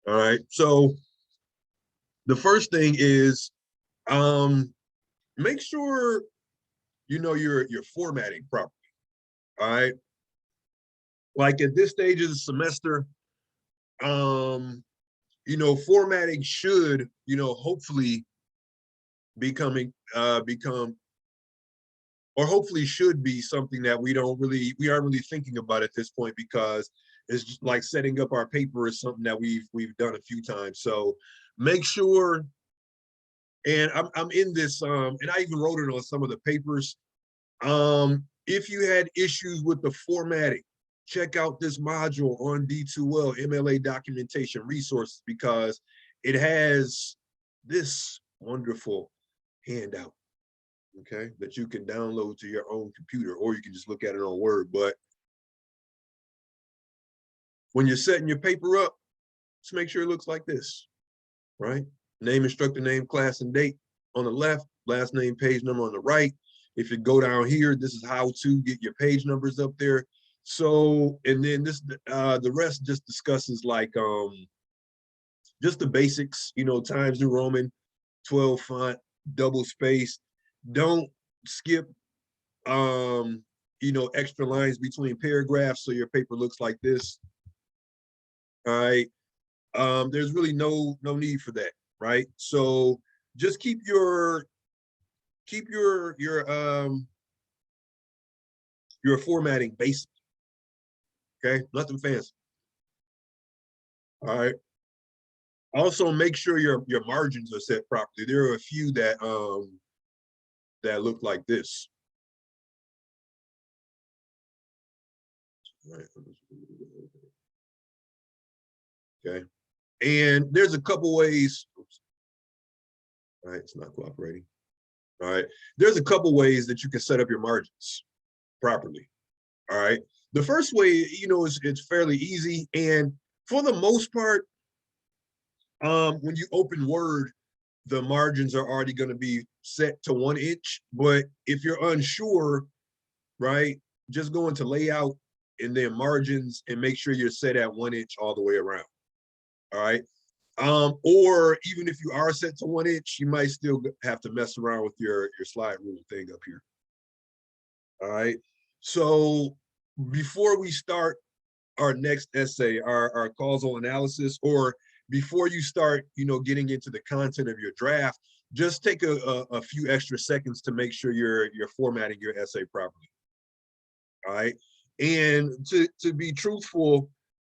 All right. So the first thing is make sure you know your formatting properly. All right. Like at this stage of the semester, formatting should, hopefully become or hopefully should be something that we aren't really thinking about at this point, because it's just like setting up our paper is something that we've done a few times. So make sure, and I'm in this, and I even wrote it on some of the papers. If you had issues with the formatting, check out this module on D2L MLA documentation resources, because it has this wonderful handout, okay, that you can download to your own computer, or you can just look at it on Word. But when you're setting your paper up, just make sure it looks like this, right? Name, instructor name, class, and date on the left, last name, page number on the right. If you go down here, this is how to get your page numbers up there. So, and then this, the rest just discusses like just the basics, Times New Roman, 12 font, double space. Don't skip extra lines between paragraphs so your paper looks like this. All right. There's really no need for that, right? So just keep your formatting basic. Okay, nothing fancy. All right. Also, make sure your margins are set properly. There are a few that look like this. Right. Okay. And there's a couple ways. Oops. All right, it's not cooperating. All right. There's a couple ways that you can set up your margins properly. All right. The first way, it's fairly easy. And for the most part, when you open Word, the margins are already going to be set to 1 inch. But if you're unsure, right, just go into layout and then margins and make sure you're set at 1 inch all the way around. All right. Or even if you are set to 1 inch, you might still have to mess around with your slide rule thing up here. All right. So before we start our next essay, our causal analysis, or before you start, getting into the content of your draft, just take a few extra seconds to make sure you're formatting your essay properly. All right. And to be truthful,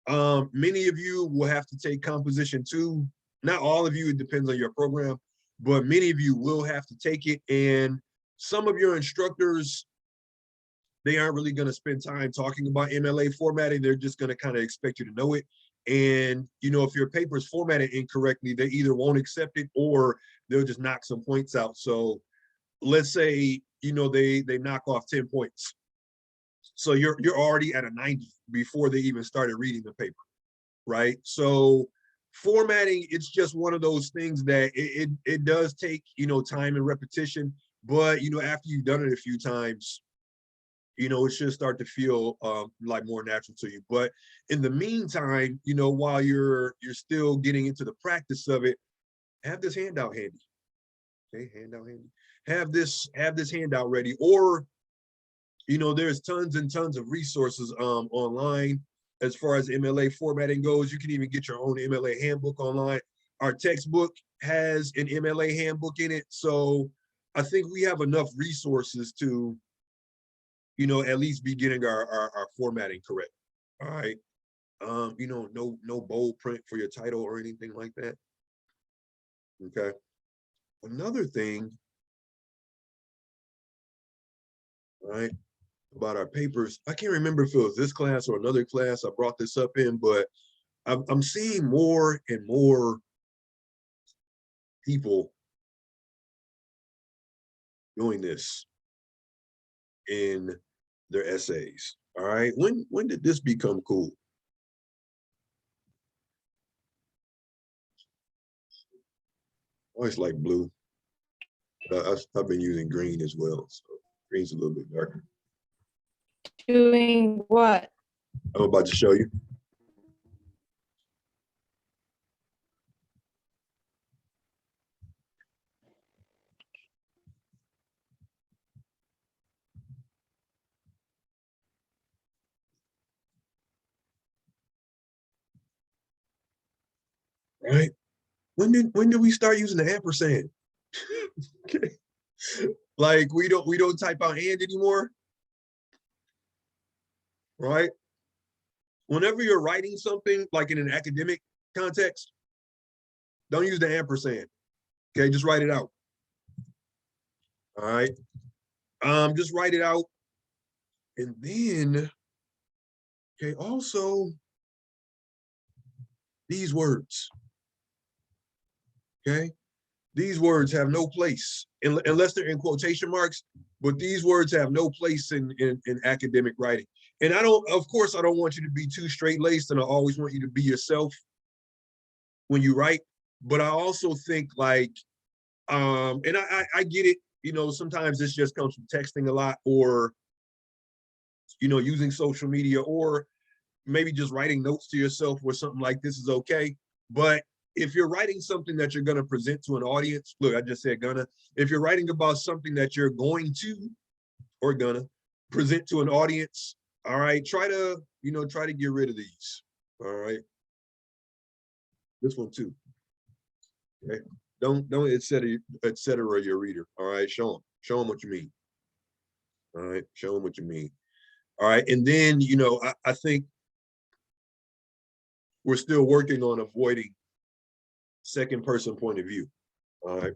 many of you will have to take composition 2. Not all of you, it depends on your program, but many of you will have to take it. And some of your instructors, they aren't really going to spend time talking about MLA formatting. They're just going to kind of expect you to know it. And, if your paper is formatted incorrectly, they either won't accept it or they'll just knock some points out. So let's say, they knock off 10 points. So you're already at a 90 before they even started reading the paper, right? So formatting, it's just one of those things that it does take, time and repetition. But, after you've done it a few times, it should start to feel like more natural to you. But in the meantime, while you're still getting into the practice of it, have this handout handy. Okay, handout handy. Have this handout ready. Or, there's tons and tons of resources online as far as MLA formatting goes. You can even get your own MLA handbook online. Our textbook has an MLA handbook in it. So I think we have enough resources to at least be getting our formatting correct. All right. No bold print for your title or anything like that. Okay. Another thing, right, about our papers, I can't remember if it was this class or another class I brought this up in, but I'm seeing more and more people doing this in their essays. All right. When did this become cool? Always like blue. I've been using green as well. So green's a little bit darker. Doing what? I'm about to show you. All right. When did we start using the ampersand? Okay. Like we don't type out and anymore, right? Whenever you're writing something like in an academic context, don't use the ampersand. Okay, just write it out. All right. Just write it out. And then, okay, also these words. Okay. These words have no place unless they're in quotation marks, but these words have no place in academic writing. And of course, I don't want you to be too straight-laced, and I always want you to be yourself when you write. But I also think like, and I get it, sometimes this just comes from texting a lot or, using social media or maybe just writing notes to yourself where something like this is okay. But if you're writing something that you're going to present to an audience, look, I just said gonna, if you're writing about something that you're going to or gonna present to an audience, all right, try to get rid of these. All right. This one too. Okay. Don't et cetera your reader. All right. Show them what you mean. All right. Show them what you mean. All right. And then, I think we're still working on avoiding second person point of view. All right.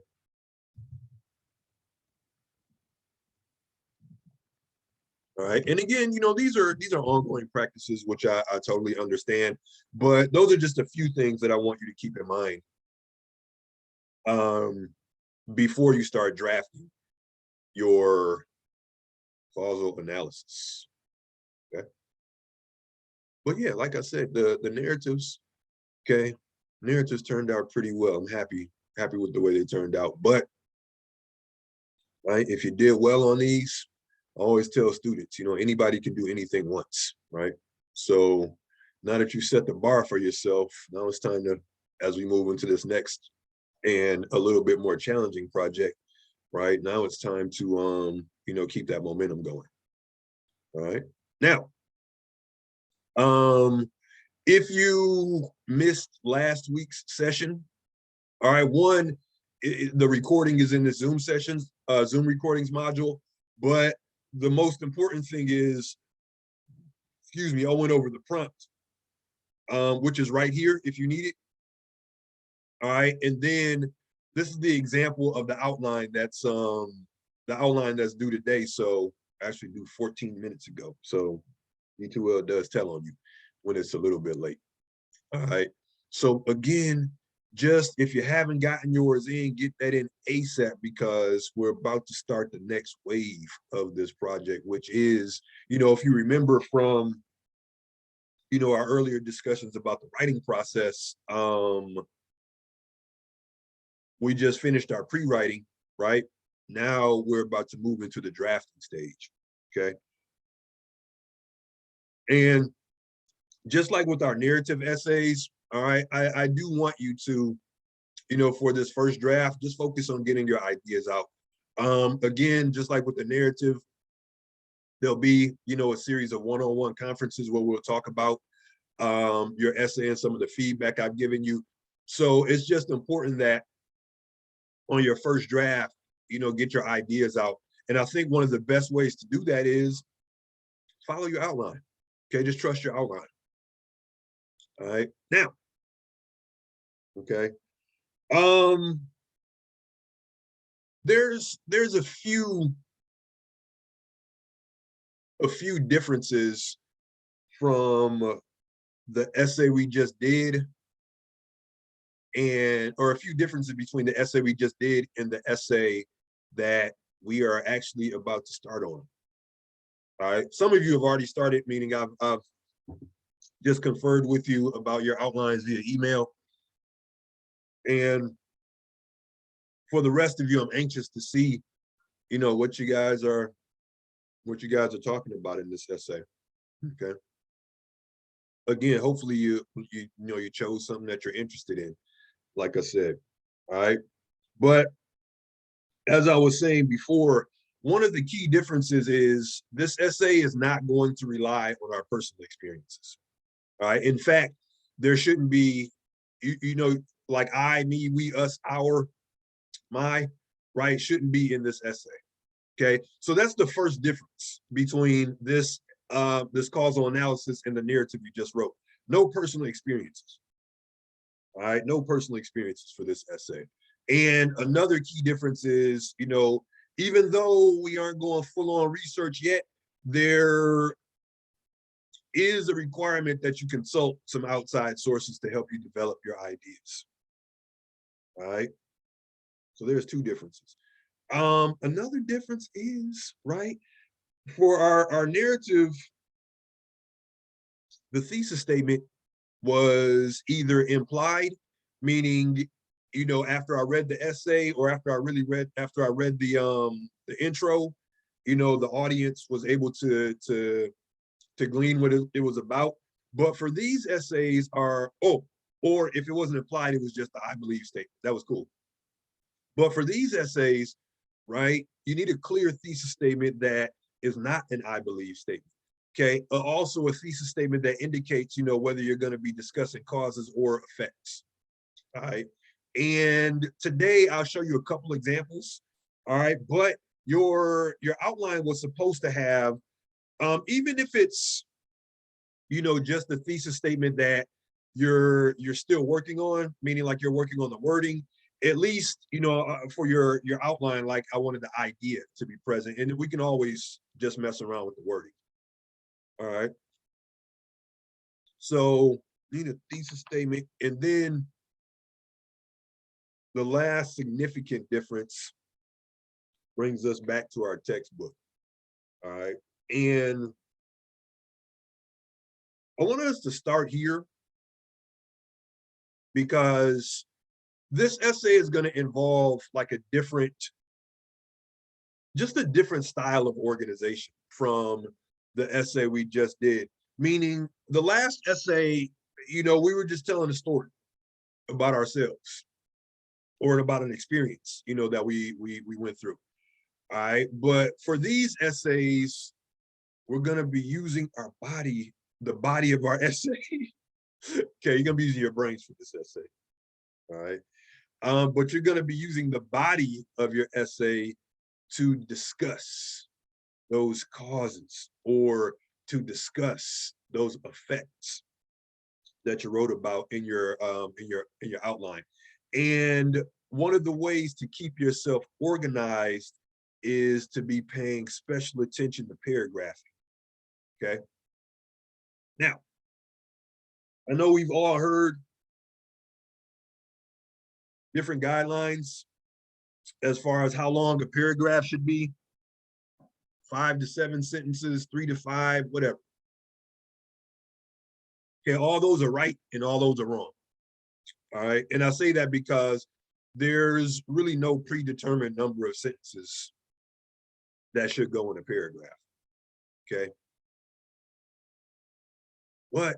All right. And again, these are ongoing practices, which I totally understand. But those are just a few things that I want you to keep in mind before you start drafting your causal analysis. Okay. But yeah, like I said, the narratives, okay, narratives turned out pretty well. I'm happy with the way they turned out. But right, if you did well on these, I always tell students, anybody can do anything once, right? So now that you set the bar for yourself, now it's time to, as we move into this next and a little bit more challenging project, right? Now it's time to, keep that momentum going. All right. Now, if you missed last week's session, all right, the recording is in the Zoom sessions, Zoom recordings module, but the most important thing is, I went over the prompt, which is right here if you need it. All right, and then this is the example of the outline that's due today. So actually due 14 minutes ago. So D2L does tell on you when it's a little bit late. All right. So again, just if you haven't gotten yours in, get that in ASAP because we're about to start the next wave of this project, which is, if you remember from, our earlier discussions about the writing process, we just finished our pre-writing, right? Now we're about to move into the drafting stage, okay? And just like with our narrative essays, all right, I do want you to, for this first draft, just focus on getting your ideas out. Again, just like with the narrative, there'll be, a series of one-on-one conferences where we'll talk about your essay and some of the feedback I've given you. So it's just important that on your first draft, get your ideas out. And I think one of the best ways to do that is follow your outline. Okay, just trust your outline. All right, now, okay. There's a few differences from the essay we just did or a few differences between the essay we just did and the essay that we are actually about to start on. All right, some of you have already started, meaning I've just conferred with you about your outlines via email. And for the rest of you, I'm anxious to see, what you guys are talking about in this essay. Okay. Again, hopefully you chose something that you're interested in, like I said. All right. But as I was saying before, one of the key differences is this essay is not going to rely on our personal experiences. All right. In fact, there shouldn't be, like I, me, we, us, our, my, right, shouldn't be in this essay. Okay, so that's the first difference between this this causal analysis and the narrative you just wrote. No personal experiences. All right, no personal experiences for this essay. And another key difference is, you know, even though we aren't going full on research yet, there is a requirement that you consult some outside sources to help you develop your ideas. All right, so there's two differences. Another difference is, right, for our narrative, the thesis statement was either implied, meaning, you know, after I read the essay or after I read the intro, you know, the audience was able to glean what it was about. But for these essays or if it wasn't implied, it was just the I believe statement. That was cool. But for these essays, right, you need a clear thesis statement that is not an I believe statement. Okay, also a thesis statement that indicates, you know, whether you're going to be discussing causes or effects. All right, and today I'll show you a couple examples. All right, but your outline was supposed to have, even if it's, you know, just the thesis statement that you're still working on, meaning like you're working on the wording, at least, you know, for your outline, like I wanted the idea to be present, and we can always just mess around with the wording. All right. So need a thesis statement. And then the last significant difference brings us back to our textbook. All right. And I want us to start here because this essay is going to involve like just a different style of organization from the essay we just did. Meaning the last essay, you know, we were just telling a story about ourselves or about an experience, you know, that we went through. All right. But for these essays, we're going to be using our body, the body of our essay. Okay, you're going to be using your brains for this essay. All right. But you're going to be using the body of your essay to discuss those causes or to discuss those effects that you wrote about in your outline. And one of the ways to keep yourself organized is to be paying special attention to paragraphing. Okay. Now, I know we've all heard different guidelines as far as how long a paragraph should be. 5 to 7 sentences, 3 to 5, whatever. Okay, all those are right and all those are wrong. All right, and I say that because there's really no predetermined number of sentences that should go in a paragraph. Okay, but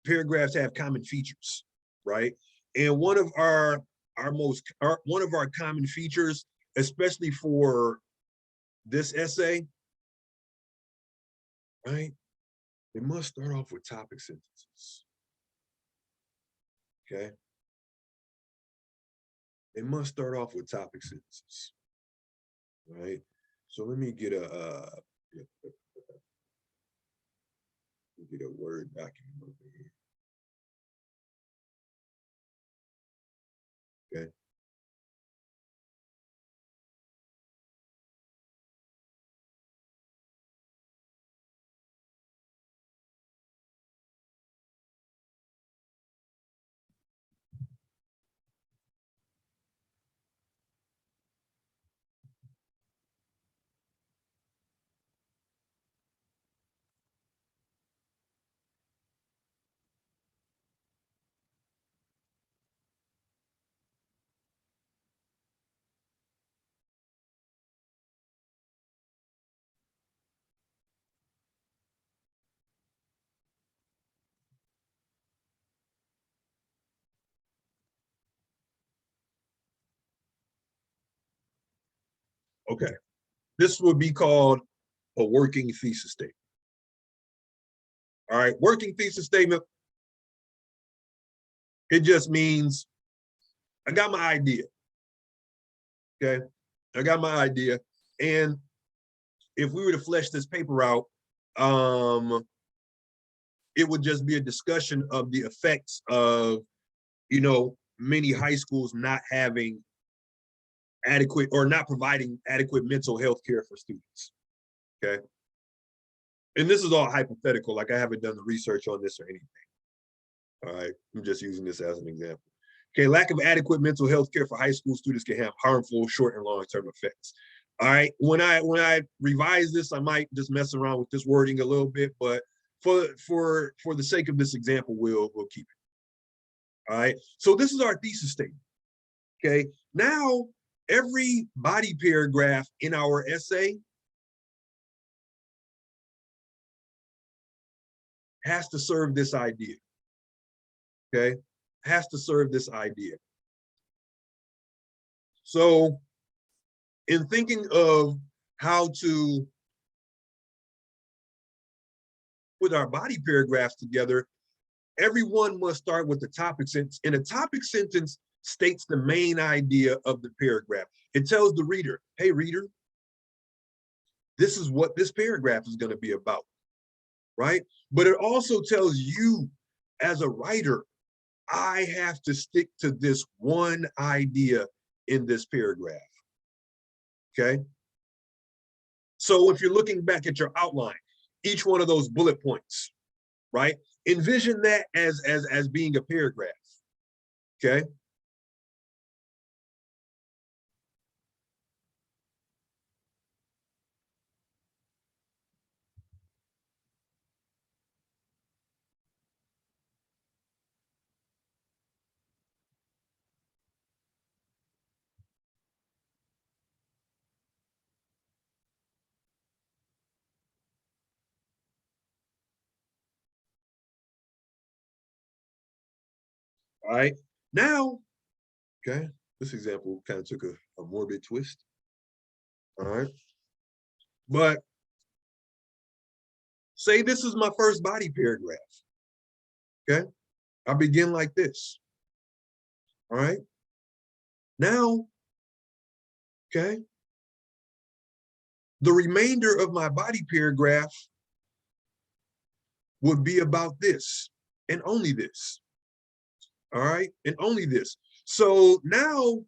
paragraphs have common features, right? And one of our common features, especially for this essay, right? It must start off with topic sentences. Okay. It must start off with topic sentences. Right. So let me get a Word document over here. Okay. Okay. This would be called a working thesis statement. All right. Working thesis statement. It just means I got my idea. Okay, I got my idea. And if we were to flesh this paper out, it would just be a discussion of the effects of, many high schools not having adequate or not providing adequate mental health care for students. Okay. And this is all hypothetical, like I haven't done the research on this or anything. All right, I'm just using this as an example. Okay, lack of adequate mental health care for high school students can have harmful short and long-term effects. All right, when I revise this, I might just mess around with this wording a little bit, but for the sake of this example, we'll keep it. All right, so this is our thesis statement. Okay, now every body paragraph in our essay has to serve this idea. Okay, has to serve this idea. So in thinking of how to put our body paragraphs together, everyone must start with the topic sentence. And a topic sentence states the main idea of the paragraph. It tells the reader, hey reader, this is what this paragraph is going to be about, right? But it also tells you as a writer, I have to stick to this one idea in this paragraph. Okay. So if you're looking back at your outline, each one of those bullet points, right? Envision that as being a paragraph. Okay. All right. Now, okay, this example kind of took a morbid twist. All right. But say this is my first body paragraph. Okay. I begin like this. All right. Now, okay, the remainder of my body paragraph would be about this and only this. All right. And only this. So now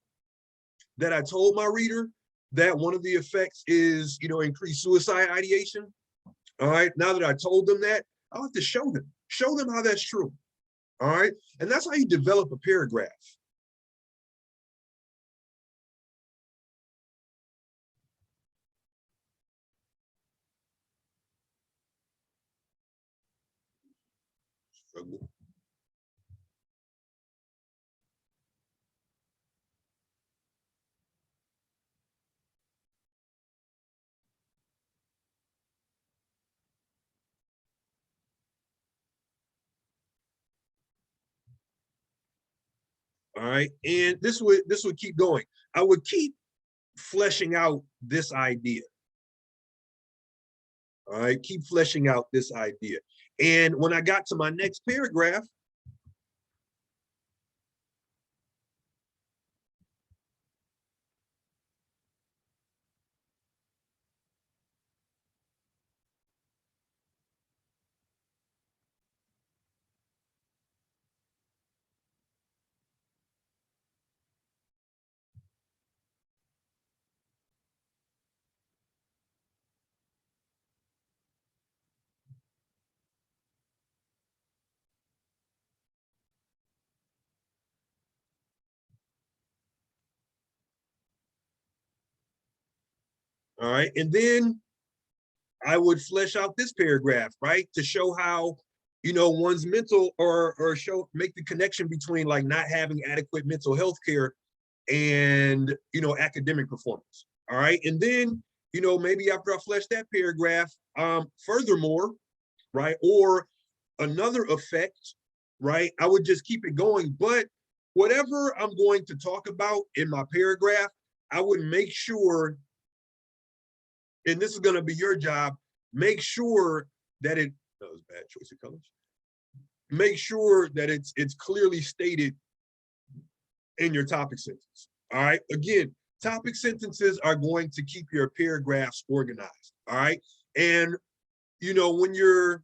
that I told my reader that one of the effects is, increased suicide ideation. All right. Now that I told them that, I'll have to show them how that's true. All right. And that's how you develop a paragraph. Struggle. All right. And this would keep going. I would keep fleshing out this idea. All right. Keep fleshing out this idea. And when I got to my next paragraph, all right. And then I would flesh out this paragraph, right? To show how, one's mental or make the connection between like not having adequate mental health care and, academic performance. All right. And then, maybe after I flesh that paragraph, furthermore, right, or another effect, right, I would just keep it going. But whatever I'm going to talk about in my paragraph, I would make sure, and this is going to be your job, make sure that that was bad choice of colors. Make sure that it's clearly stated in your topic sentence. All right. Again, topic sentences are going to keep your paragraphs organized. All right. And you know, when you're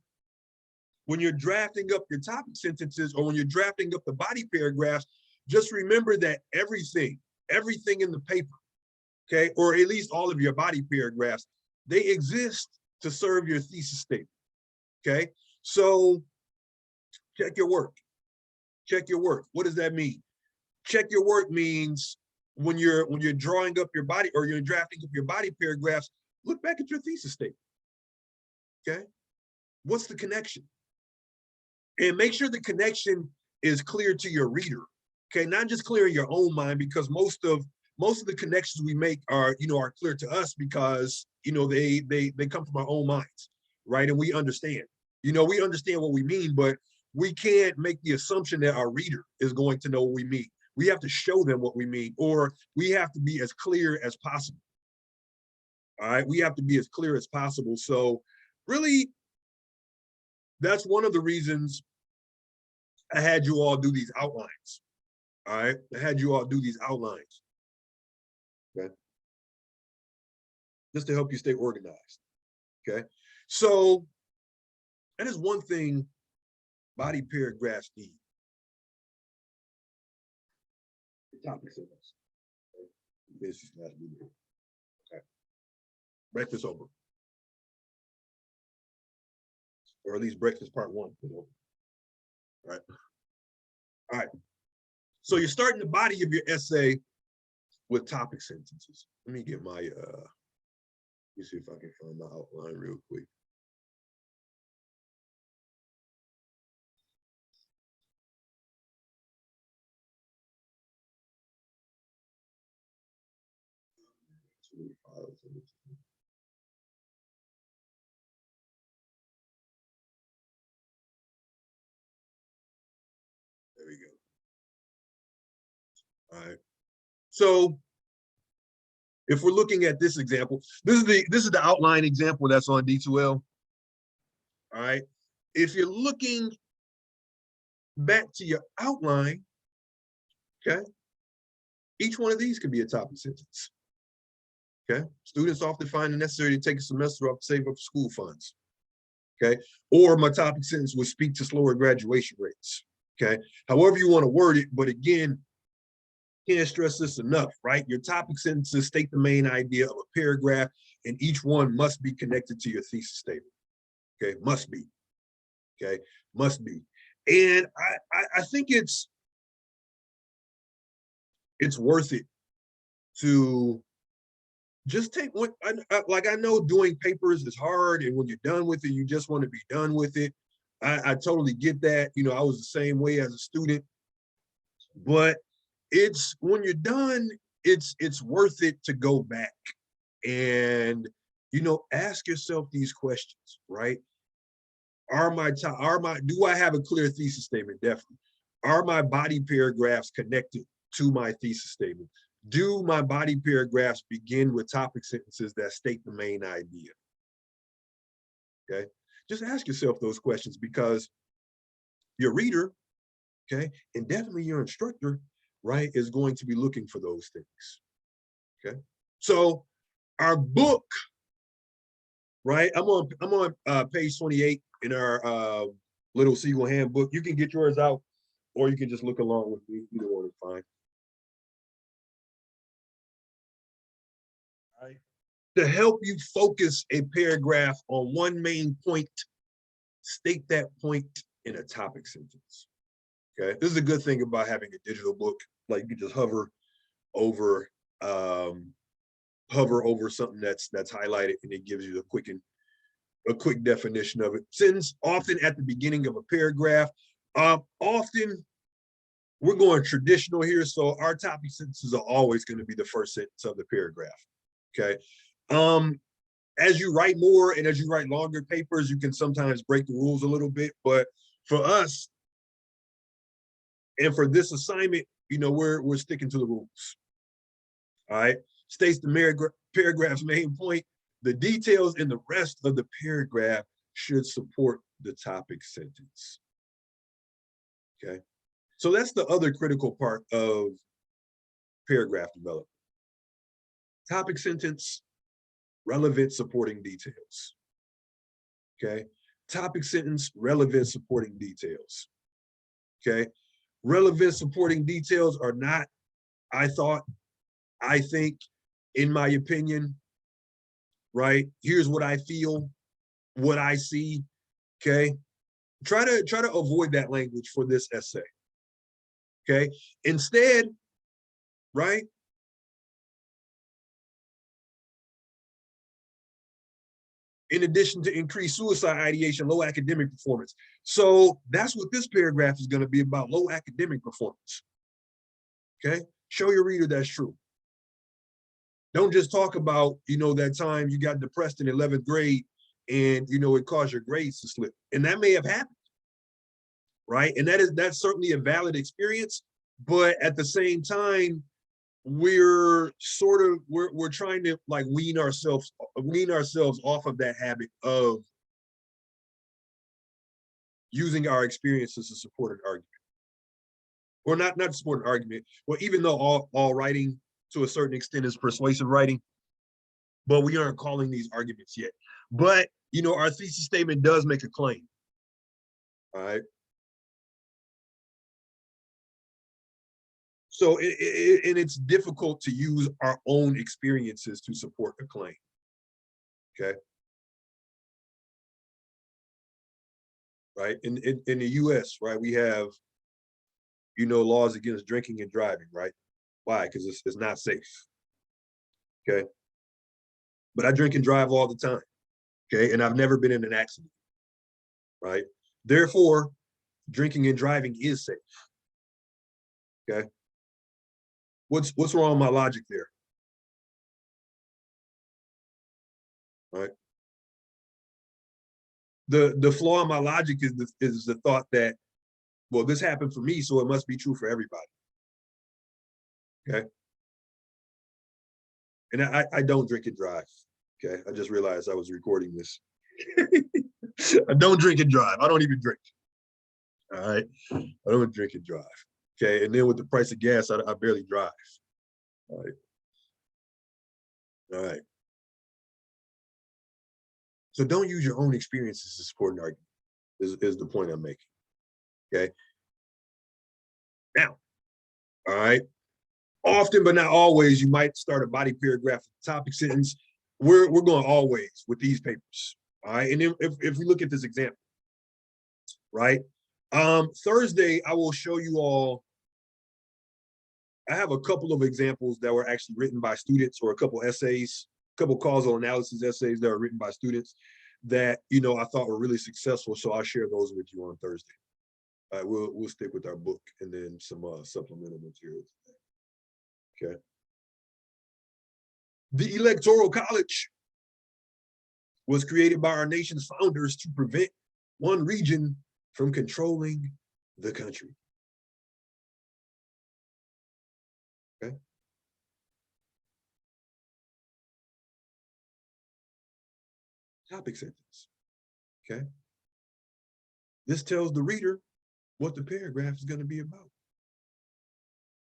drafting up your topic sentences or when you're drafting up the body paragraphs, just remember that everything in the paper, okay, or at least all of your body paragraphs, they exist to serve your thesis statement. Okay. So check your work. Check your work. What does that mean? Check your work means when you're drawing up your body or you're drafting up your body paragraphs, look back at your thesis statement. Okay. What's the connection? And make sure the connection is clear to your reader. Okay, not just clear in your own mind, because most of the connections we make are clear to us because they come from our own minds, right? And we understand. We understand what we mean, but we can't make the assumption that our reader is going to know what we mean. We have to show them what we mean, or we have to be as clear as possible. All right, we have to be as clear as possible. So really, that's one of the reasons I had you all do these outlines. All right, I had you all do these outlines. Okay, just to help you stay organized. Okay, so that is one thing body paragraphs need. The topic sentence. Okay, breakfast over, or at least breakfast part one. All right. All right. So you're starting the body of your essay with topic sentences. Let me get my let me see if I can find my outline real quick. There we go. All right. So if we're looking at this example, this is the outline example that's on D2L. All right. If you're looking back to your outline, okay, each one of these could be a topic sentence. Okay. Students often find it necessary to take a semester off to save up school funds. Okay. Or my topic sentence would speak to slower graduation rates. Okay. However you want to word it, but again, can't stress this enough, right? Your topic sentences state the main idea of a paragraph, and each one must be connected to your thesis statement. Okay, must be. Okay, must be. And I think it's worth it to just take what I know doing papers is hard, and when you're done with it, you just want to be done with it. I totally get that. I was the same way as a student, but it's when you're done, it's worth it to go back and ask yourself these questions, right? Do I have a clear thesis statement? Definitely. Are my body paragraphs connected to my thesis statement? Do my body paragraphs begin with topic sentences that state the main idea? Okay, just ask yourself those questions, because your reader, okay, and definitely your instructor, right, is going to be looking for those things. Okay, so our book, right? I'm on page 28 in our Little Seagull handbook. You can get yours out, or you can just look along with me. Either one is fine. All right. To help you focus a paragraph on one main point, state that point in a topic sentence. Okay, this is a good thing about having a digital book. Like, you can just hover over something that's highlighted, and it gives you a quick definition of it. Sentence often at the beginning of a paragraph. Often we're going traditional here, so our topic sentences are always going to be the first sentence of the paragraph. Okay. As you write more and as you write longer papers, you can sometimes break the rules a little bit, but for us and for this assignment, we're sticking to the rules. All right. States the paragraph's main point. The details in the rest of the paragraph should support the topic sentence. Okay. So that's the other critical part of paragraph development. Topic sentence, relevant supporting details. Okay. Topic sentence, relevant supporting details. Okay. Relevant supporting details are not, I think, in my opinion, right? Here's what I feel, what I see. Okay. Try to avoid that language for this essay. Okay. Instead, right? In addition to increased suicide ideation, low academic performance. So that's what this paragraph is going to be about, low academic performance. Okay. Show your reader that's true. Don't just talk about, that time you got depressed in 11th grade and, it caused your grades to slip. And that may have happened, right? And that's certainly a valid experience. But at the same time, we're trying to like wean ourselves off of that habit of using our experiences to support an argument. Or not to support an argument. Well, even though all writing to a certain extent is persuasive writing, but we aren't calling these arguments yet. But, our thesis statement does make a claim. All right. So, and it's difficult to use our own experiences to support a claim. Okay. Right. In the US, right, we have, laws against drinking and driving, right? Why? Because it's not safe. Okay. But I drink and drive all the time. Okay. And I've never been in an accident. Right. Therefore, drinking and driving is safe. Okay. What's wrong with my logic there? All right. The flaw in my logic is the thought that, well, this happened for me, so it must be true for everybody. Okay. And I don't drink and drive. Okay. I just realized I was recording this. I don't drink and drive. I don't even drink. All right. I don't drink and drive. Okay. And then with the price of gas, I barely drive. All right. All right. So don't use your own experiences to support an argument, is the point I'm making. Okay. Now, all right. Often, but not always, you might start a body paragraph topic sentence. We're going always with these papers. All right. And then if we look at this example, right? Thursday, I will show you all. I have a couple of examples that were actually written by students, or a couple essays, a couple causal analysis essays that are written by students that, I thought were really successful. So I'll share those with you on Thursday. All right, we'll stick with our book and then some supplemental materials. Okay. The Electoral College was created by our nation's founders to prevent one region from controlling the country. Okay. Topic sentence. Okay. This tells the reader what the paragraph is going to be about.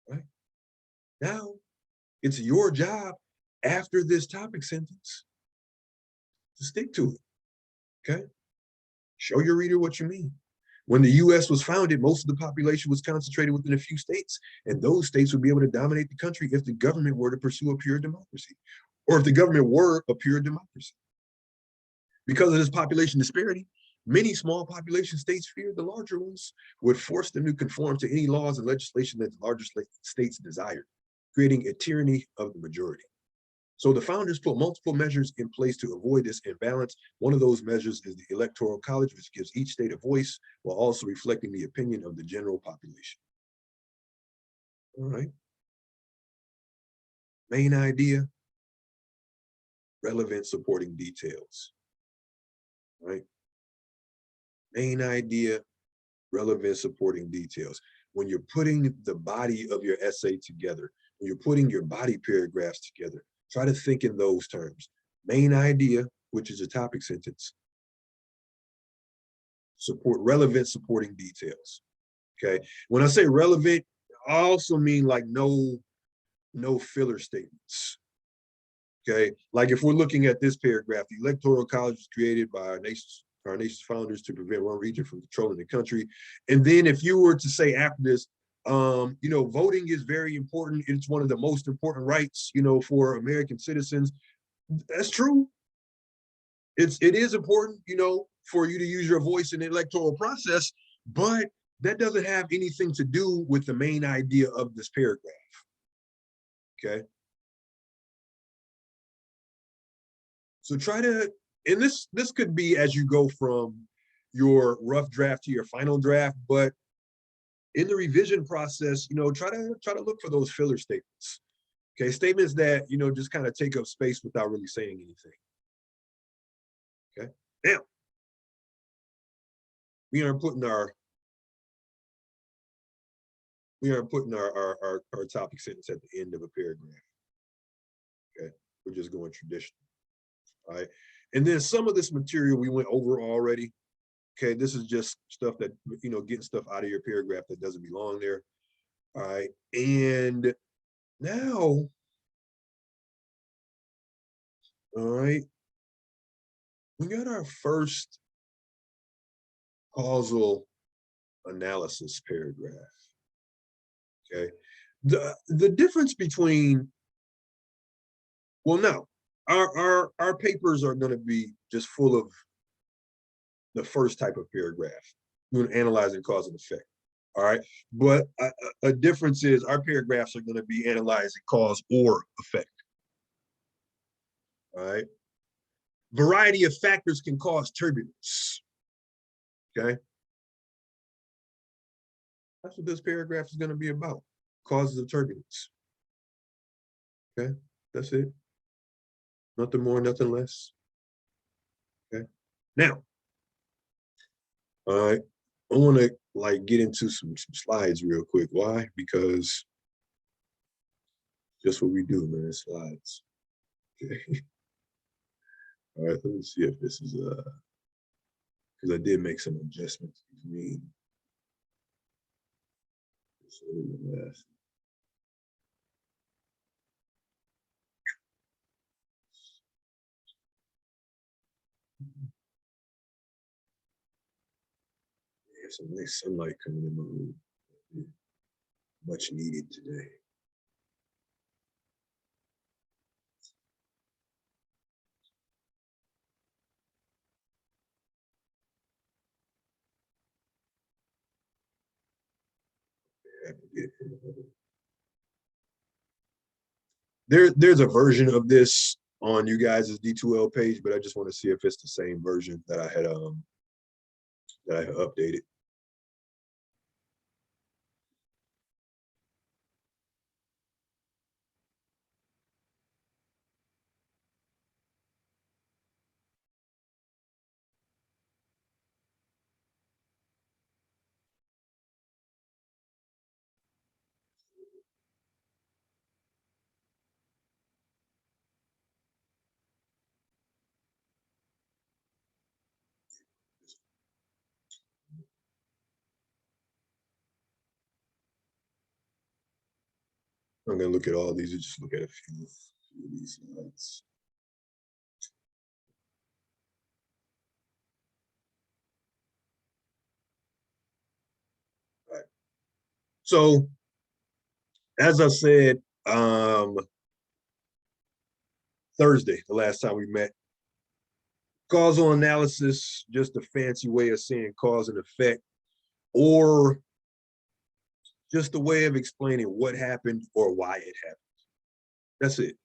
Right. Now, it's your job after this topic sentence to stick to it. Okay. Show your reader what you mean. When the US was founded, most of the population was concentrated within a few states, and those states would be able to dominate the country if the government were to pursue a pure democracy, or if the government were a pure democracy. Because of this population disparity, many small population states feared the larger ones would force them to conform to any laws and legislation that the larger states desired, creating a tyranny of the majority. So the founders put multiple measures in place to avoid this imbalance. One of those measures is the Electoral College, which gives each state a voice while also reflecting the opinion of the general population. All right. Main idea, relevant supporting details. All right. Main idea, relevant supporting details. When you're putting the body of your essay together, when you're putting your body paragraphs together, try to think in those terms. Main idea, which is a topic sentence. Relevant supporting details. Okay. When I say relevant, I also mean like no no filler statements. Okay, like if we're looking at this paragraph, the Electoral College was created by our nation's founders to prevent one region from controlling the country. And then if you were to say after this, you know, voting is very important. It's one of the most important rights, you know, for American citizens. That's true. It is important, you know, for you to use your voice in the electoral process, but that doesn't have anything to do with the main idea of this paragraph. Okay. So try to, and this could be as you go from your rough draft to your final draft, but in the revision process, you know, try to look for those filler statements. Okay, statements that, you know, just kind of take up space without really saying anything. Okay, now we are putting our topic sentence at the end of a paragraph. Okay, we're just going traditional. All right, and then some of this material we went over already. Okay, this is just stuff that, you know, getting stuff out of your paragraph that doesn't belong there. All right, and now, all right, we got our first causal analysis paragraph. Okay, the difference between, well, no, our papers are going to be just full of the first type of paragraph, when analyzing cause and effect. All right, but a difference is our paragraphs are going to be analyzing cause or effect. All right, variety of factors can cause turbulence. Okay, that's what this paragraph is going to be about, causes of turbulence. Okay, that's it. Nothing more, nothing less. Okay, now, all right, I want to like get into some slides real quick. Why? Because just what we do, man, slides. Okay. All right, let me see if this is because I did make some adjustments. Me. Yeah, some nice sunlight coming in my room. Much needed today. There's a version of this on you guys' D2L page, but I just want to see if it's the same version that I had updated. I'm gonna look at all these and just look at a few of these slides. All right. So, as I said, Thursday, the last time we met, causal analysis, just a fancy way of saying cause and effect, or just a way of explaining what happened or why it happened. That's it.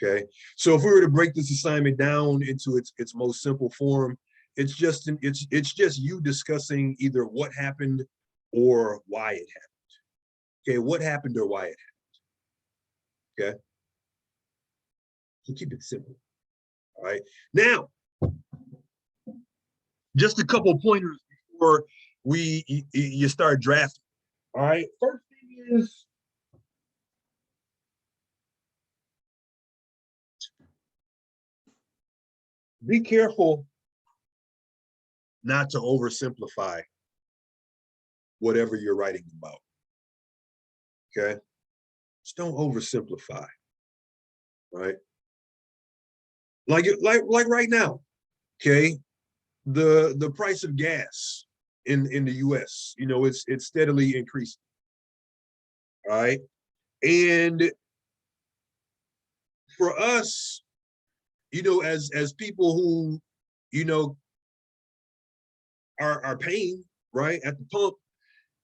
Okay. So if we were to break this assignment down into its most simple form, it's just you discussing either what happened or why it happened. Okay, what happened or why it happened. Okay. So keep it simple. All right. Now, just a couple pointers before you start drafting. All right. First thing is, be careful not to oversimplify whatever you're writing about. Okay. Just don't oversimplify, right? Like right now, okay? The price of gas in the US, it's steadily increasing, right? And for us, as people who, you know, are paying, right, at the pump,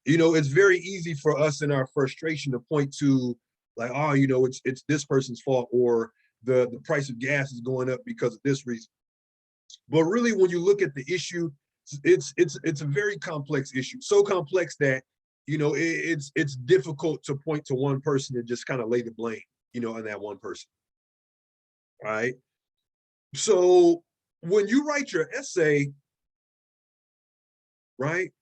it's very easy for us in our frustration to point to like, oh, it's this person's fault, or the price of gas is going up because of this reason. But really, when you look at the issue, it's a very complex issue. So complex that it's difficult to point to one person and just kind of lay the blame, on that one person. Right. So when you write your essay, right,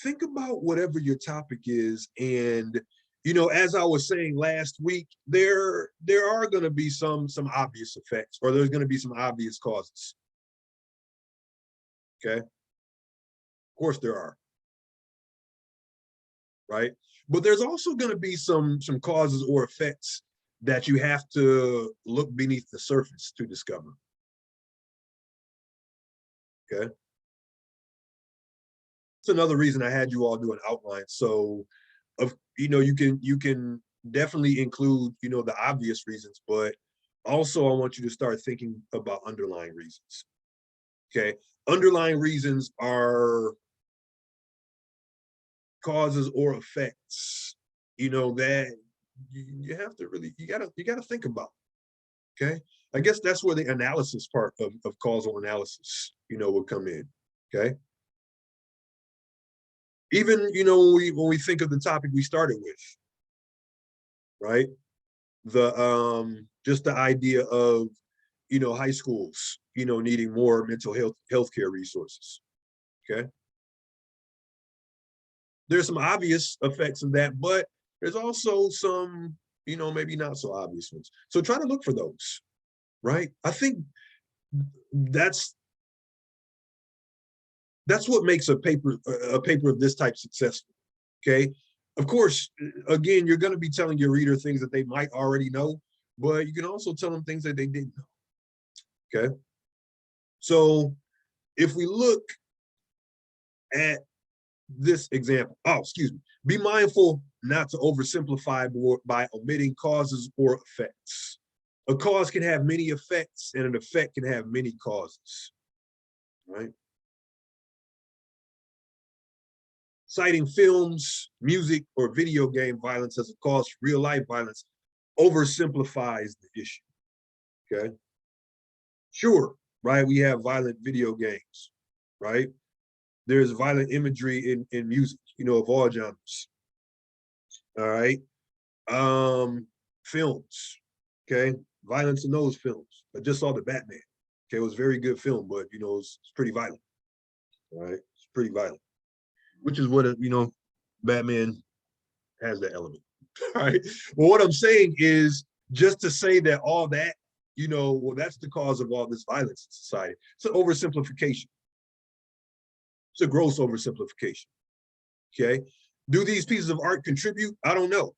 think about whatever your topic is. And, as I was saying last week, there are going to be some obvious effects, or there's going to be some obvious causes. Okay. Of course there are. Right. But there's also going to be some causes or effects that you have to look beneath the surface to discover. Okay. It's another reason I had you all do an outline. So you can definitely include, the obvious reasons, but also I want you to start thinking about underlying reasons. Okay. Underlying reasons are causes or effects, that you have to really, you gotta think about. Okay. I guess that's where the analysis part of causal analysis, will come in. Okay. Even, when we think of the topic we started with, right? Just the idea of, high schools, needing more mental healthcare resources. Okay. There's some obvious effects of that, but there's also some, maybe not so obvious ones. So try to look for those, right? I think that's what makes a paper of this type successful. Okay. Of course, again, you're going to be telling your reader things that they might already know, but you can also tell them things that they didn't know. Okay. So if we look at this example, be mindful not to oversimplify by omitting causes or effects. A cause can have many effects, and an effect can have many causes, right? Citing films, music, or video game violence as a cause for real life violence oversimplifies the issue. Okay. Sure, right? We have violent video games, right? There's violent imagery in music, of all genres. All right. Films. Okay. Violence in those films. I just saw the Batman. Okay, it was a very good film, but it's pretty violent. All right. It's pretty violent. Which is what Batman has that element. All right. Well, what I'm saying is just to say that all that, well, that's the cause of all this violence in society. It's an oversimplification. It's a gross oversimplification. Okay. Do these pieces of art contribute? I don't know.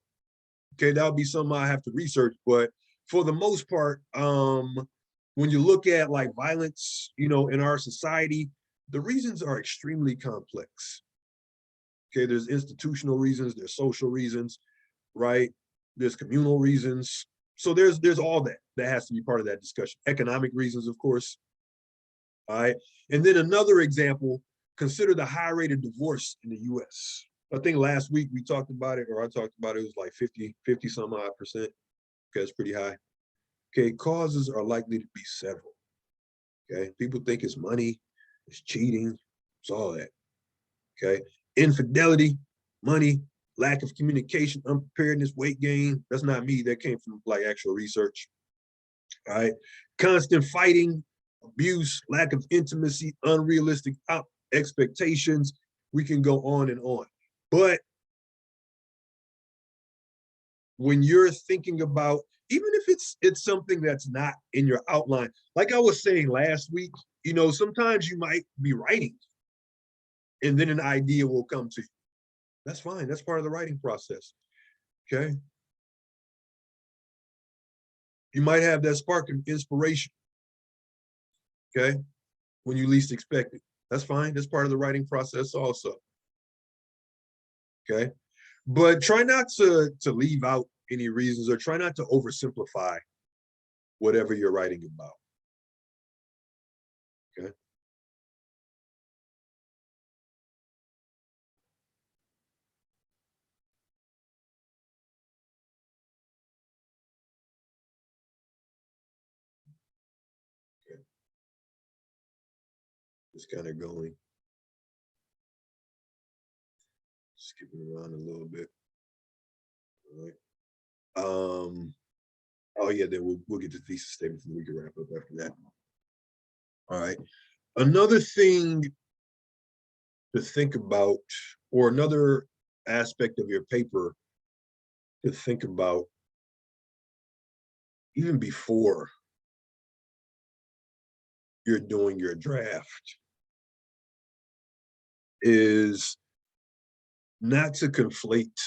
Okay, that would be something I have to research. But for the most part, when you look at like violence, in our society, the reasons are extremely complex. Okay, there's institutional reasons, there's social reasons, right? There's communal reasons. So there's all that has to be part of that discussion. Economic reasons, of course. All right. And then another example, consider the high rate of divorce in the US. I think last week we talked about it, or I talked about it, it was like 50 some odd percent. Okay, it's pretty high. Okay, causes are likely to be several. Okay, people think it's money, it's cheating, it's all that. Okay, infidelity, money, lack of communication, unpreparedness, weight gain. That's not me. That came from like actual research. All right, constant fighting, abuse, lack of intimacy, unrealistic expectations. We can go on and on. But when you're thinking about, even if it's something that's not in your outline, like I was saying last week, sometimes you might be writing and then an idea will come to you. That's fine. That's part of the writing process. Okay. You might have that spark of inspiration, okay, when you least expect it. That's fine. That's part of the writing process also, okay? But try not to leave out any reasons, or try not to oversimplify whatever you're writing about, okay? Okay. Just kind of going, skipping around a little bit. All right. Oh yeah, then we'll get to thesis statements and we can wrap up after that. All right. Another thing to think about, or another aspect of your paper to think about, even before you're doing your draft, is not to conflate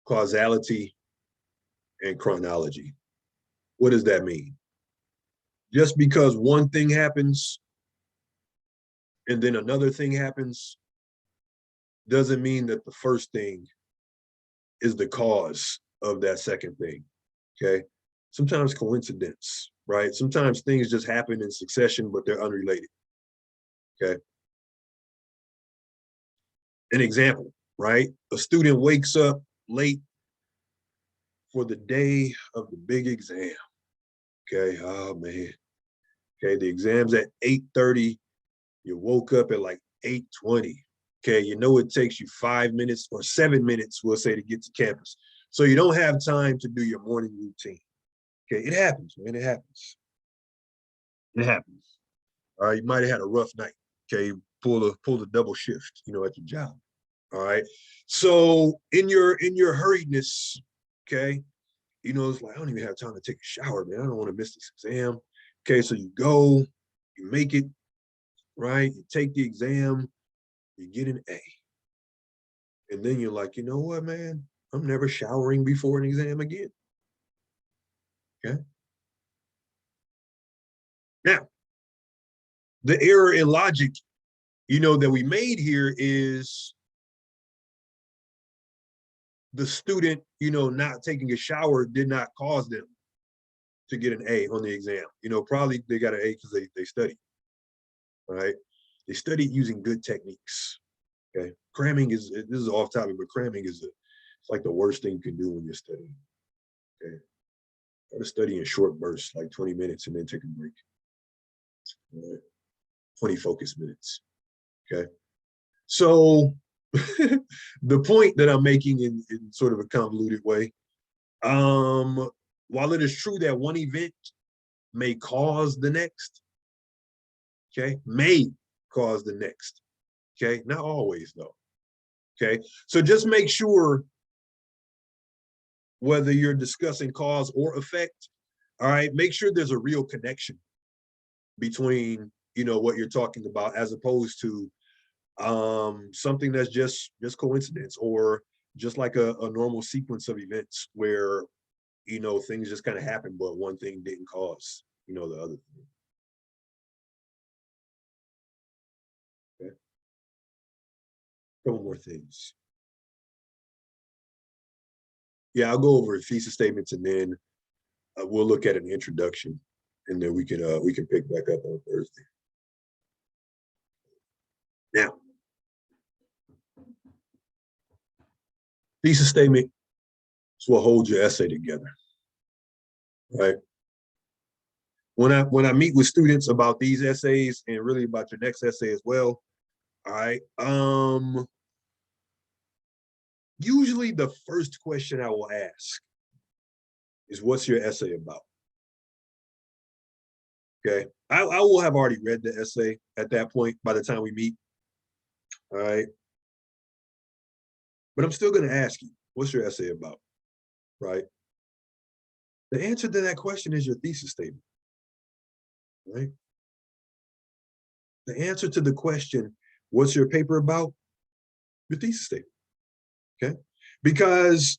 causality and chronology. What does that mean? Just because one thing happens and then another thing happens doesn't mean that the first thing is the cause of that second thing, okay? Sometimes coincidence, right? Sometimes things just happen in succession, but they're unrelated, okay? An example, right? A student wakes up late for the day of the big exam, okay? Oh man, okay, the exam's at 8:30. You woke up at like 8:20. Okay, you know it takes you 5 minutes or 7 minutes, we'll say, to get to campus. So you don't have time to do your morning routine. Okay, it happens, man. It happens. It happens. All right, you might have had a rough night. Okay, pull a double shift, at your job. All right. So in your hurriedness, okay, it's like I don't even have time to take a shower, man. I don't want to miss this exam. Okay, so you go, you make it, right? You take the exam, you get an A. And then you're like, you know what, man? I'm never showering before an exam again. Okay. Now, the error in logic, that we made here is the student, not taking a shower did not cause them to get an A on the exam. Probably they got an A because they studied, right? They studied using good techniques. Okay. Cramming this is off topic, but cramming it's like the worst thing you can do when you're studying. Okay. Try to study in short bursts, like 20 minutes, and then take a break. Right? 20 focus minutes. Okay. So the point that I'm making in sort of a convoluted way, while it is true that one event may cause the next, okay, may cause the next, okay, not always though, okay. So just make sure whether you're discussing cause or effect, all right, make sure there's a real connection between what you're talking about, as opposed to something that's just coincidence, or just like a normal sequence of events where things just kind of happen, but one thing didn't cause the other thing. Okay. Couple more things. Yeah, I'll go over thesis statements, and then we'll look at an introduction, and then we can pick back up on Thursday. Now, thesis statement is what holds your essay together, right? When I meet with students about these essays, and really about your next essay as well, all right, usually the first question I will ask is, what's your essay about? Okay, I will have already read the essay at that point by the time we meet, all right, but I'm still going to ask you, what's your essay about, right? The answer to that question is your thesis statement, right? The answer to the question, what's your paper about? Your thesis statement, okay? Because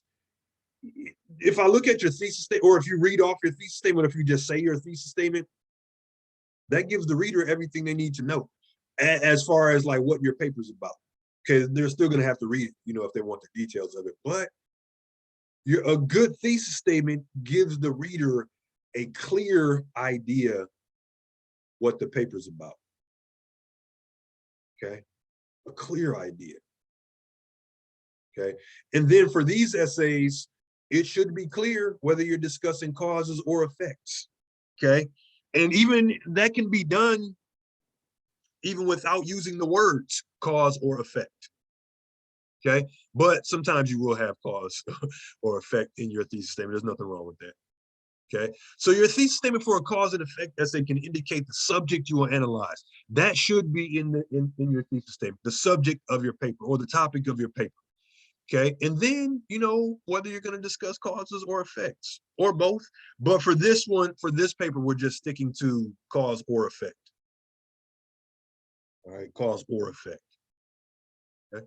if I look at your thesis statement, or if you read off your thesis statement, if you just say your thesis statement, that gives the reader everything they need to know as far as like what your paper's about. Okay, they're still going to have to read it, you know, if they want the details of it. But a good thesis statement gives the reader a clear idea what the paper's about. Okay, a clear idea. Okay, and then for these essays, it should be clear whether you're discussing causes or effects. Okay, and even that can be done even without using the words cause or effect. Okay, but sometimes you will have cause or effect in your thesis statement. There's nothing wrong with that. Okay, so your thesis statement for a cause and effect essay can indicate the subject you will analyze. That should be in your thesis statement, the subject of your paper or the topic of your paper. Okay, and then you know whether you're going to discuss causes or effects or both. But for this one, for this paper, we're just sticking to cause or effect. All right, cause or effect. Okay.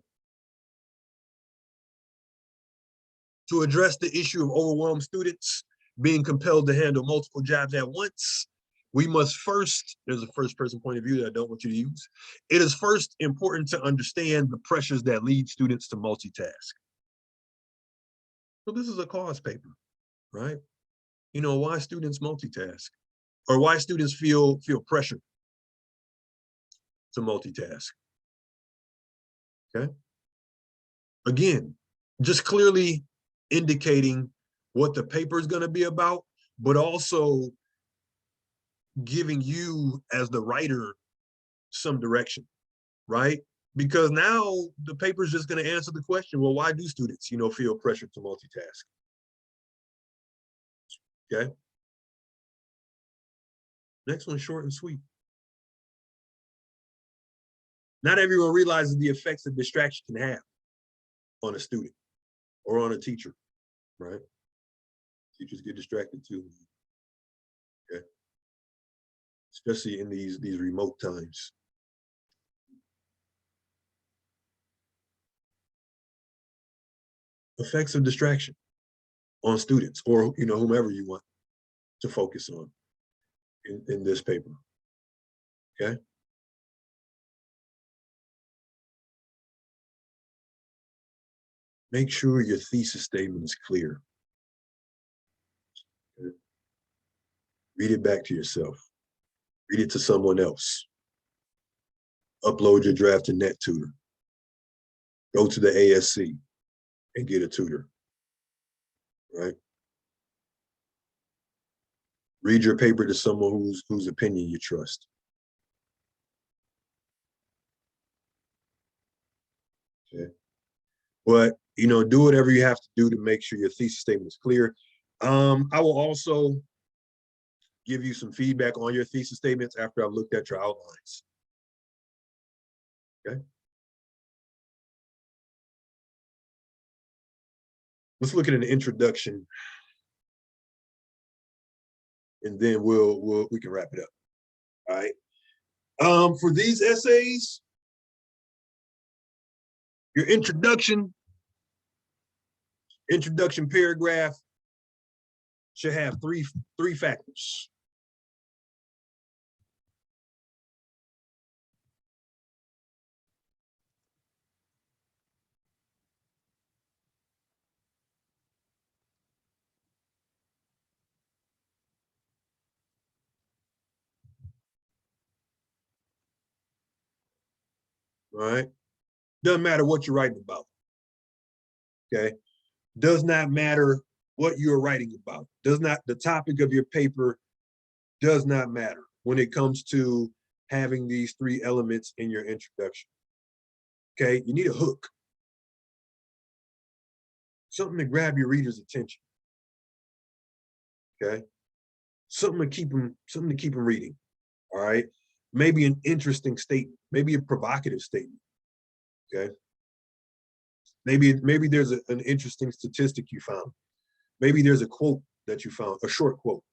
To address the issue of overwhelmed students being compelled to handle multiple jobs at once, we must first, there's a first person point of view that I don't want you to use. It is first important to understand the pressures that lead students to multitask. So this is a cause paper, right? You know, why students multitask or why students feel pressure to multitask. Okay. Again, just clearly indicating what the paper is going to be about, but also giving you as the writer some direction, right? Because now the paper is just going to answer the question, well, why do students, you know, feel pressure to multitask? Okay. Next one, short and sweet. Not everyone realizes the effects that distraction can have on a student or on a teacher, right? Teachers get distracted too. Okay. Especially in these remote times. Effects of distraction on students or, you know, whomever you want to focus on in this paper. Okay. Make sure your thesis statement is clear. Okay. Read it back to yourself. Read it to someone else. Upload your draft to NetTutor. Go to the ASC and get a tutor, right? Read your paper to someone whose opinion you trust. Okay. But, you know, do whatever you have to do to make sure your thesis statement is clear. I will also give you some feedback on your thesis statements after I've looked at your outlines. Okay. Let's look at an introduction, and then we can wrap it up. All right. For these essays, your introduction paragraph should have three factors. All right. Doesn't matter what you're writing about. Okay. Does not matter what you're writing about. The topic of your paper does not matter when it comes to having these three elements in your introduction. Okay. You need a hook. Something to grab your reader's attention. Okay. Something to keep them reading. All right. Maybe an interesting statement, maybe a provocative statement. Okay. Maybe there's an interesting statistic you found. Maybe there's a quote that you found, a short quote.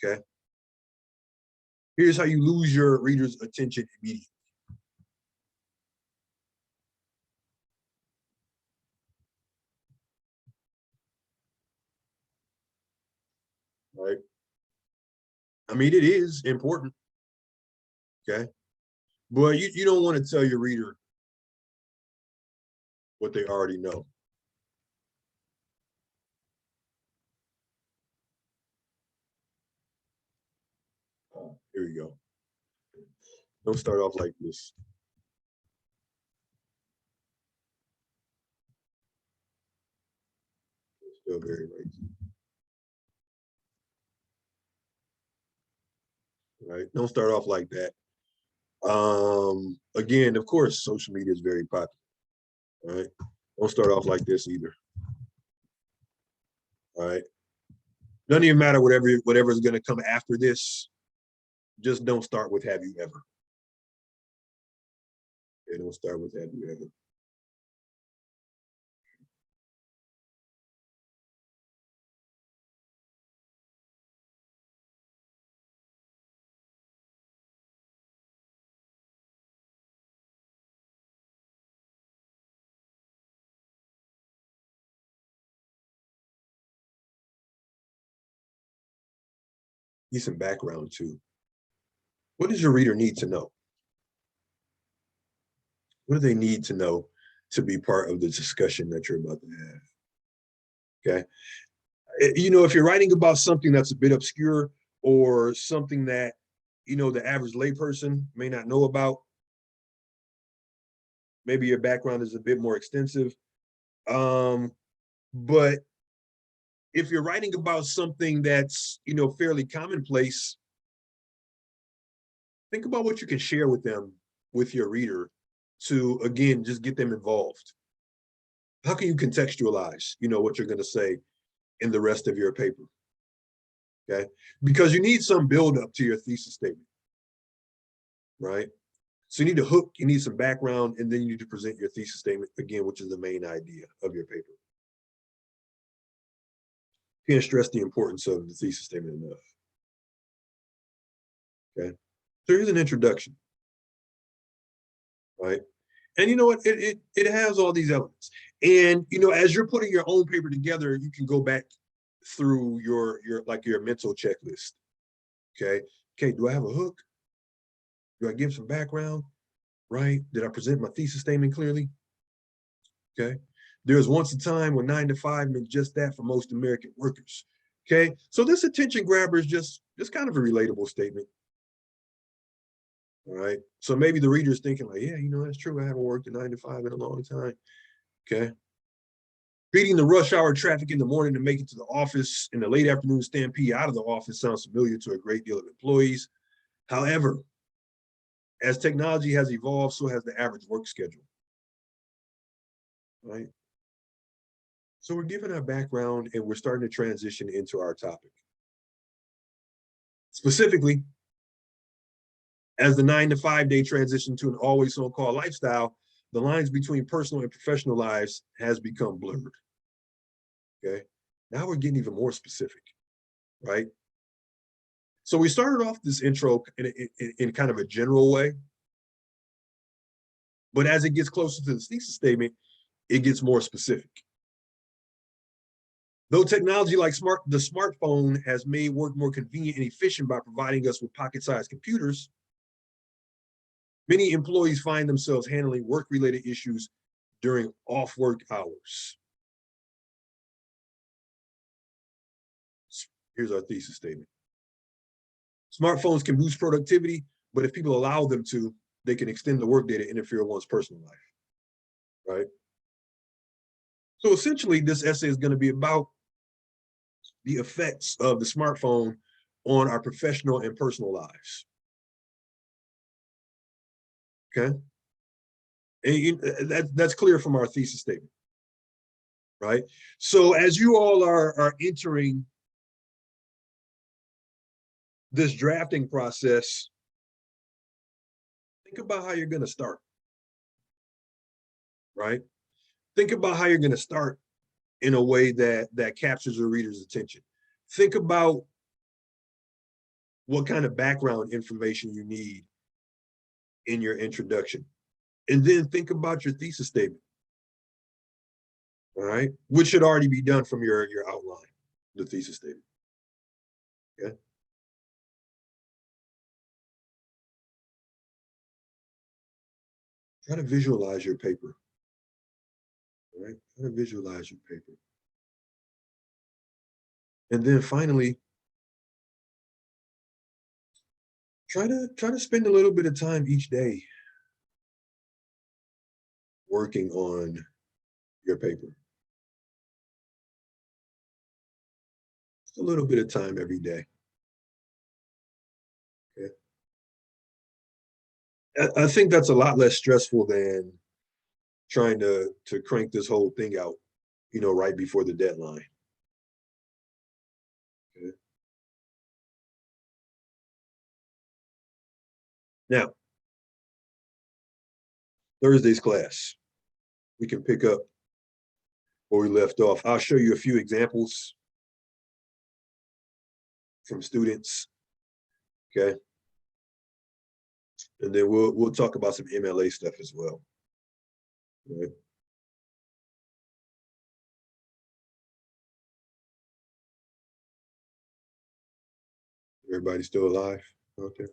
Okay. Here's how you lose your reader's attention immediately. . right? I mean, it is important, okay? But you don't want to tell your reader what they already know. Here we go. Don't start off like this. It's still very lazy. Right? Don't start off like that. Again, of course, social media is very popular. Right? Don't start off like this either. All right. Doesn't even matter whatever is going to come after this. Just don't start with "have you ever." Okay, don't start with "have you ever." Need some background too. What does your reader need to know? What do they need to know to be part of the discussion that you're about to have? Okay. If you're writing about something that's a bit obscure or something that, the average layperson may not know about, maybe your background is a bit more extensive. But if you're writing about something that's, fairly commonplace, think about what you can share with them, with your reader, to, again, just get them involved. How can you contextualize, what you're going to say in the rest of your paper? Okay. Because you need some build up to your thesis statement, right? So you need a hook, you need some background, and then you need to present your thesis statement again, which is the main idea of your paper. Can't stress the importance of the thesis statement enough. Okay. So here's an introduction, right? And you know what? It has all these elements. And as you're putting your own paper together, you can go back through your mental checklist. Okay. Okay, do I have a hook? Do I give some background? Right? Did I present my thesis statement clearly? Okay. There was once a time when 9 to 5 meant just that for most American workers. Okay. So this attention grabber is just kind of a relatable statement. All right. So maybe the reader is thinking like, yeah, that's true. I haven't worked a 9 to 5 in a long time. Okay. Beating the rush hour traffic in the morning to make it to the office in the late afternoon stampede out of the office sounds familiar to a great deal of employees. However, as technology has evolved, so has the average work schedule. Right. So we're given our background and we're starting to transition into our topic. Specifically, as the 9 to 5 day transition to an always on call lifestyle, the lines between personal and professional lives has become blurred. Okay. Now we're getting even more specific, right? So we started off this intro in kind of a general way, but as it gets closer to the thesis statement, it gets more specific. Though technology like the smartphone has made work more convenient and efficient by providing us with pocket-sized computers, many employees find themselves handling work-related issues during off-work hours. Here's our thesis statement. Smartphones can boost productivity, but if people allow them to, they can extend the workday to interfere with one's personal life, right? So essentially, this essay is going to be about the effects of the smartphone on our professional and personal lives. Okay. And that's clear from our thesis statement, right? So as you all are entering this drafting process, think about how you're going to start, right? Think about how you're going to start in a way that captures the reader's attention. Think about what kind of background information you need in your introduction. And then think about your thesis statement, all right? Which should already be done from your outline, the thesis statement. Okay. Try to visualize your paper. All right. Try to visualize your paper. And then finally, try to spend a little bit of time each day working on your paper. Just a little bit of time every day. Okay. I think that's a lot less stressful than trying to crank this whole thing out, right before the deadline. Okay. Now, Thursday's class, we can pick up where we left off. I'll show you a few examples from students. Okay. And then we'll talk about some MLA stuff as well. Right. Everybody still alive out there?